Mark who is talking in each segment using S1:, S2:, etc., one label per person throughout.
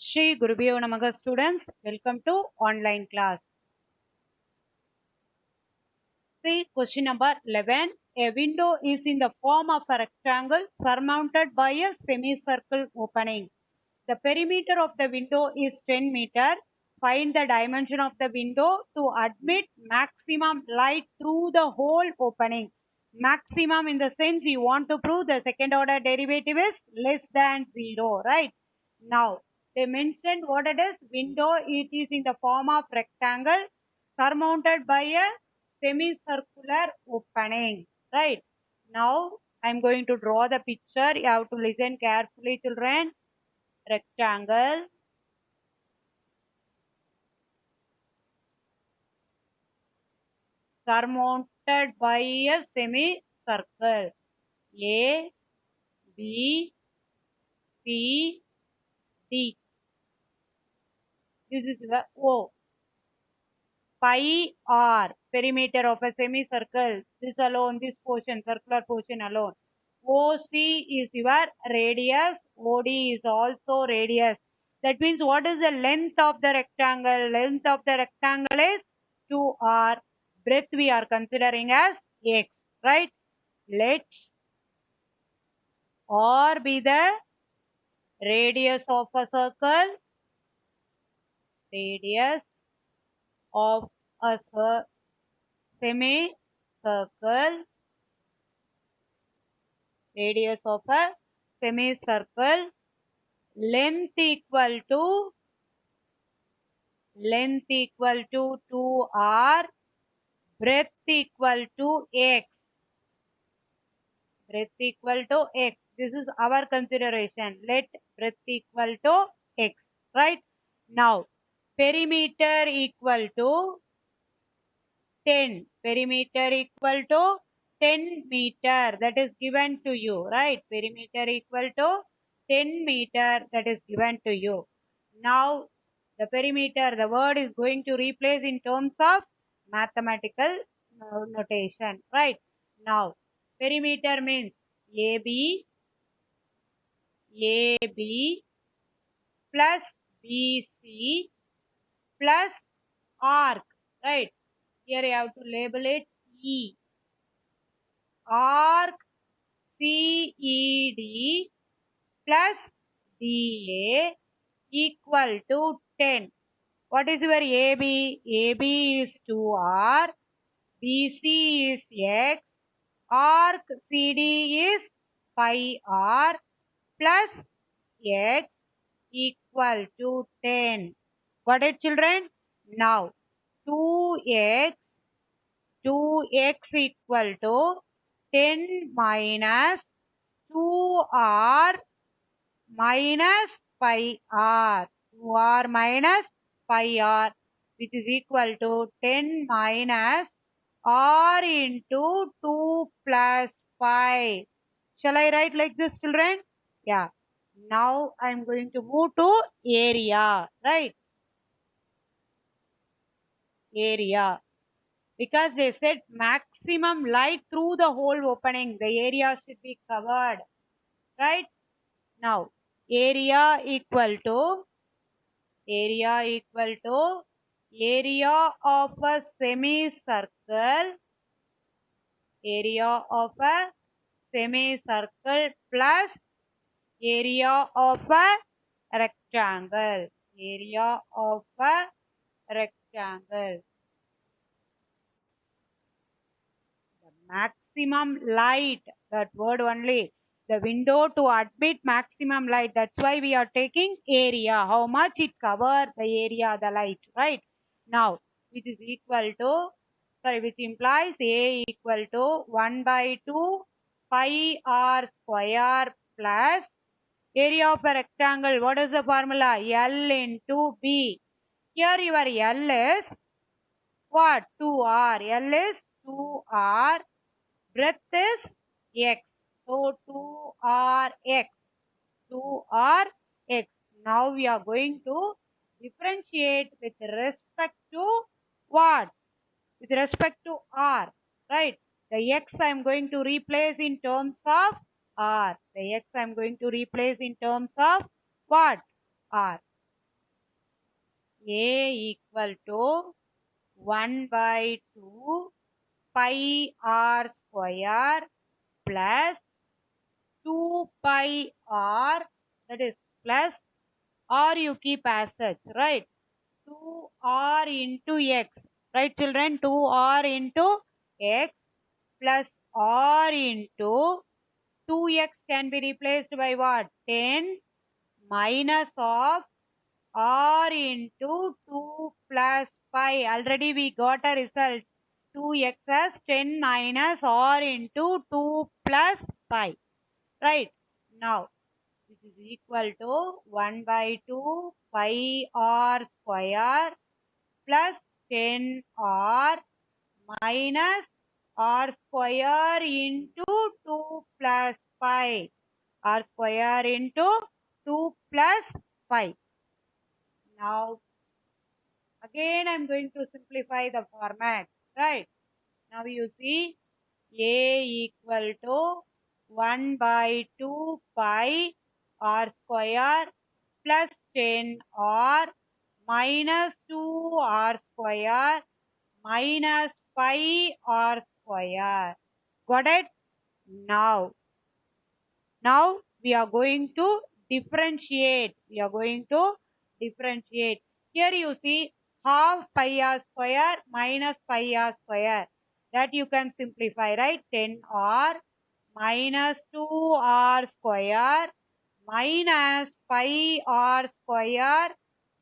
S1: Shri Gurubhyo Namaha students, welcome to online class. See question number 11. A window is in the form of a rectangle surmounted by a semicircle opening. The perimeter of the window is 10 meter. Find the dimension of the window to admit maximum light through the whole opening. Maximum in the sense you want to prove the second order derivative is less than 0, right? Now, they mentioned what it is. Window, it is in the form of rectangle surmounted by a semicircular opening, right? Now, I'm going to draw the picture. You have to listen carefully, children. Rectangle surmounted by a semicircle. A, B, C, D. This is the O. Pi R, perimeter of a semicircle. This alone, this portion, circular portion alone. OC is your radius. OD is also radius. That means what is the length of the rectangle? Length of the rectangle is 2R. Breadth we are considering as X, right? Let R be the radius of a circle. Radius of a semicircle. Radius of a semicircle. Length equal to 2R. Breadth equal to X. Breadth equal to X. This is our consideration. Let breadth equal to X. Right? Now, perimeter equal to 10. Perimeter equal to 10 meter. That is given to you. Right? Perimeter equal to 10 meter. That is given to you. Now, the perimeter, the word is going to replace in terms of mathematical notation. Right? Now, perimeter means AB plus BC plus arc, right? Here you have to label it E. Arc CED plus DA equal to 10. What is your AB? AB is 2R, BC is X, arc CD is pi R plus X equal to 10. Got it, children? Now, 2x equal to 10 minus 2r minus pi r. 2r minus pi r, which is equal to 10 minus r into 2 plus 5. Shall I write like this, children? Yeah. Now I am going to move to area, right? Area. Because they said maximum light through the whole opening. The area should be covered, right? Now, area equal to area of a semicircle. Area of a semicircle plus area of a rectangle. Area of a rectangle. The maximum light, that word only. The window to admit maximum light. That's why we are taking area. How much it covers the area, the light, right? Now, which is equal to, which implies A equal to 1 by 2 pi r square plus area of a rectangle. What is the formula? L into B. Here your L is what? 2R. L is 2R. Breadth is X. So 2RX. 2RX. Now we are going to differentiate with respect to what? With respect to R. Right? The X I am going to replace in terms of R. The X I am going to replace in terms of what? R. A equal to 1 by 2 pi r square plus 2 pi r, that is plus, or you keep as such, right? 2r into x, right children? 2r into x plus r into 2x can be replaced by what? 10 minus of r into 2 plus pi. Already we got a result. 2x as 10 minus r into 2 plus pi. Right. Now, this is equal to 1 by 2 pi r square plus 10 r minus r square into 2 plus pi. R square into 2 plus pi. Now, again I am going to simplify the format, right? Now you see A equal to 1 by 2 pi r square plus 10 r minus 2 r square minus pi r square. Got it? Now we are going to differentiate. We are going to differentiate. Here you see half pi r square minus pi r square. That you can simplify, right? 10r minus 2r square minus pi r square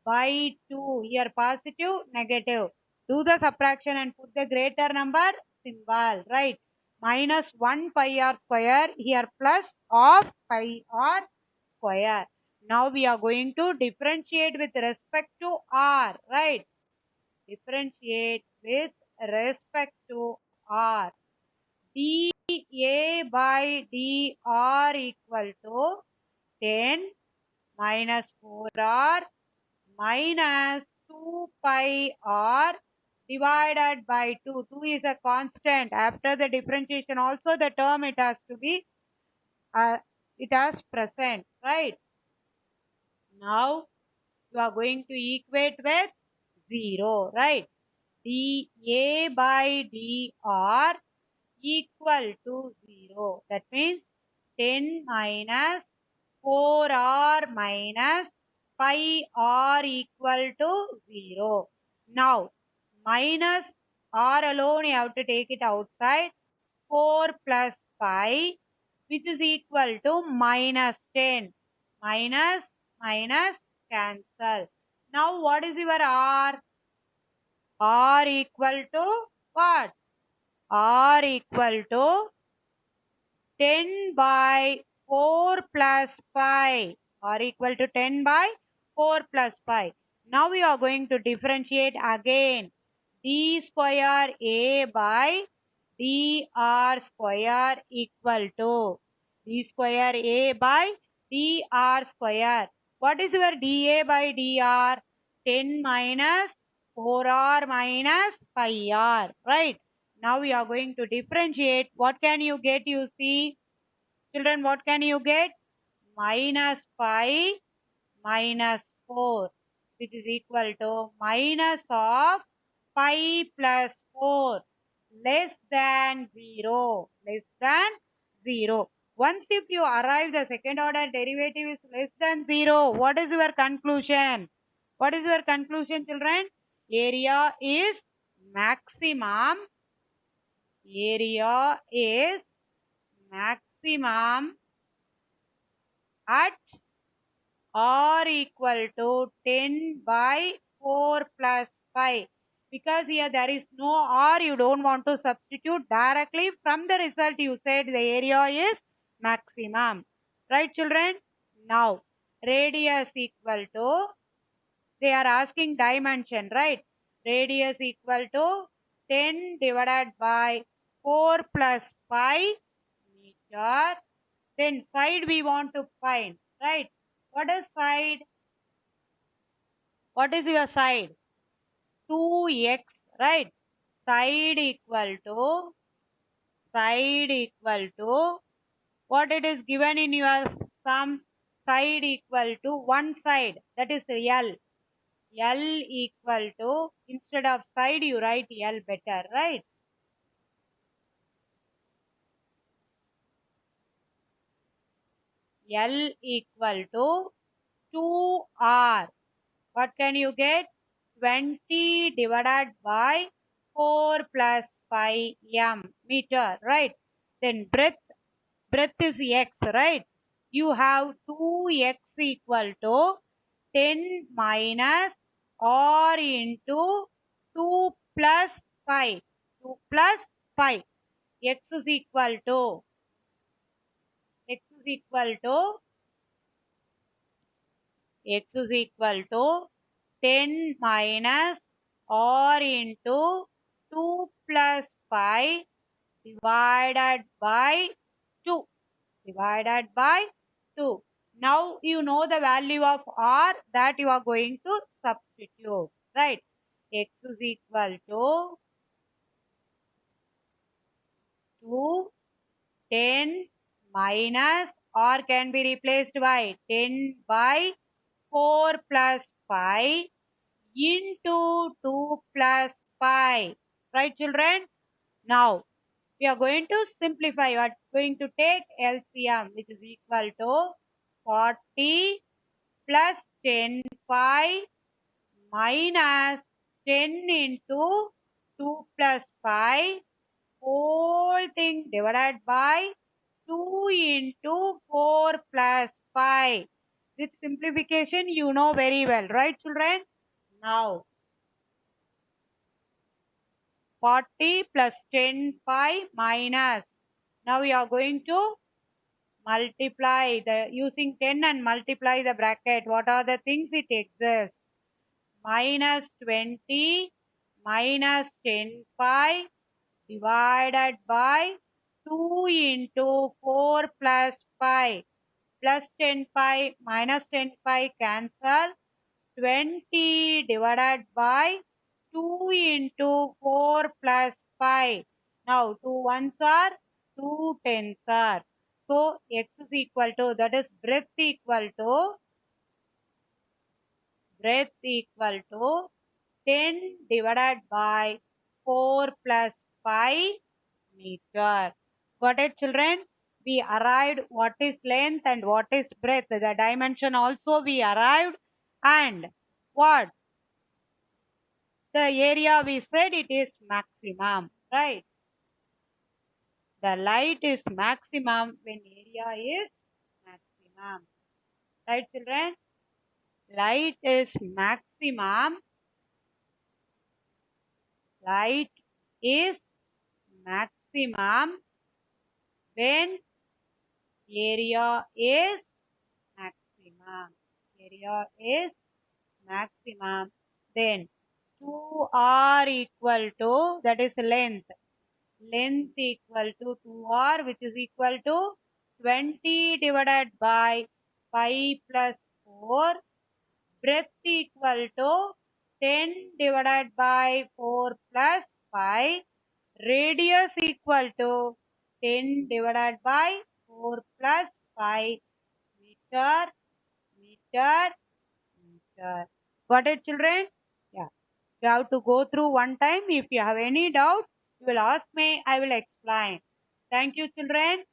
S1: by 2. Here positive, negative. Do the subtraction and put the greater number symbol, right? Minus 1 pi r square, here plus of pi r square. Now we are going to differentiate with respect to r, right? Differentiate with respect to r. dA by dr equal to 10 minus 4r minus 2 pi r divided by 2. 2 is a constant. After the differentiation also the term it has to be, it has present, right? Now you are going to equate with 0, right? dA by dr equal to 0. That means 10 minus 4r minus pi r equal to 0. Now, minus r alone you have to take it outside. 4 plus pi, which is equal to minus 10. Minus cancel. Now, what is your r? R equal to what? R equal to 10 by 4 plus pi, or equal to 10 by 4 plus pi. Now we are going to differentiate again. D square A by dr square equal to D square A by dr square. What is your dA by dr? 10 minus 4r minus pi r, right? Now we are going to differentiate. What can you get? You see, children, what can you get? Minus pi minus 4, which is equal to minus of pi plus 4 less than 0. Less than 0. Once if you arrive the second order derivative is less than 0, what is your conclusion? What is your conclusion, children? Area is maximum. Area is maximum at r equal to 10 by 4 plus 5. Because here there is no r, you don't want to substitute directly from the result. You said the area is maximum. Right, children? Now, radius equal to, they are asking dimension, right? Radius equal to 10 divided by 4 plus pi meter. Then side we want to find, right? What is side? What is your side? 2x, right? Side equal to what it is given in your sum? Side equal to one side, that is L. L equal to, instead of side you write L better, right? L equal to 2R. What can you get? 20 divided by 4 plus 5 meter, right? Then breadth is x, right? You have 2x equal to 10 minus r into 2 plus 5. 2 plus 5. X is equal to, x is equal to, x is equal to 10 minus r into 2 plus 5 divided by 2. Divided by 2. Now you know the value of r that you are going to substitute, right? X is equal to 2, 10 minus r can be replaced by 10 by 4 plus 5 into 2 plus 5. Right, children? Now, we are going to simplify. We are going to take LCM, which is equal to 40 plus 10 5 minus 10 into 2 plus 5 whole thing divided by 2 into 4 plus 5. With simplification, you know very well, right, children? Now, 40 plus 10 5 minus. Now we are going to multiply the using 10 and multiply the bracket. What are the things it exists? Minus 20 minus 10 5 divided by 2 into 4 plus 5 plus 10 5 minus 10 5 cancel. 20 divided by 2 into 4 plus 5. Now 2 ones are 2 tens are. So x is equal to, that is breadth equal to 10 divided by 4 plus 5 meter. Got it, children? We arrived what is length and what is breadth. The dimension also we arrived. And what? The area we said it is maximum, right? The light is maximum when area is maximum. Right, children? Light is maximum. Light is maximum when area is maximum. Area is maximum. Then 2r equal to, that is length. Length equal to 2r, which is equal to 20 divided by 5 plus 4. Breadth equal to 10 divided by 4 plus 5. Radius equal to 10 divided by 4 plus 5 meter, meter, meter. Got it, children? Yeah. You have to go through one time. If you have any doubt, you will ask me. I will explain. Thank you, children.